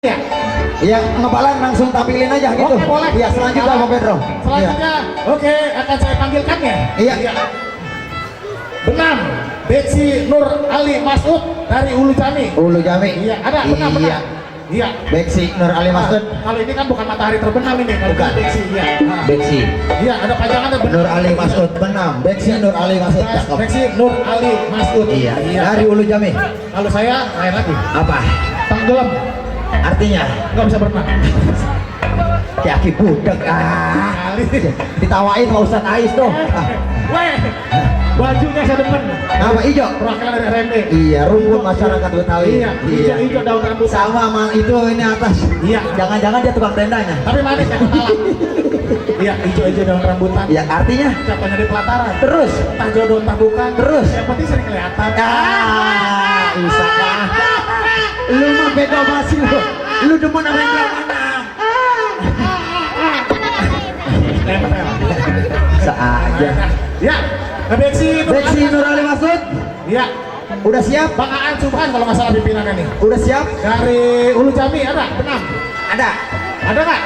Ya, Ya, ngebalan langsung tampilin aja gitu. oke boleh. Iya, selanjutnya Bang Pedro. Selanjutnya, oke akan saya panggilkan ya. Iya. Benam, Betsy Nur Ali Masud dari Ulu Jami. Ulu Jami. Iya, ada benam. Iya. Iya. Beksi Nur Ali Masud. Kalau ini kan bukan matahari terbenam ini, kalau Bukan. Betsy. Iya. Nah. Beksi Iya, ada panjangannya Nur Ali Masud benam. Beksi Nur Ali Masud. Cakep. Betsy Nur Ali Masud. Iya, dari Ulu Jami. Kalau saya lain lagi. Apa? Tenggelam, Artinya? nggak bisa berenang. Kaki budak. Kali. Ditawain sama Ustadz Ais tuh. Weh, bajunya saya demen. Apa hijau? Perwakilan dari RMD. Iya, rumpun masyarakat Betawi. Iya, hijau daun rambutan. Sama sama itu ini atas. Iya. Jangan-jangan dia tukang tendanya. Tapi manis ya kepala. Iya, hijau-hijau daun rambutan. Ya, artinya Siapanya di pelataran. terus. Entah jodoh entah bukan. Terus. Yang penting sering kelihatan. Bisa kah? Lu mah beda masih lu. Lu demen sama yang belah mana? Bisa aja. Ya, Betsy Nur Ali Masud. Iya, Udah siap? Bang Aan Subhan kalau nggak salah pimpinannya nih. Udah siap? Dari Ulu Jami ada, benam. Ada. Ada nggak?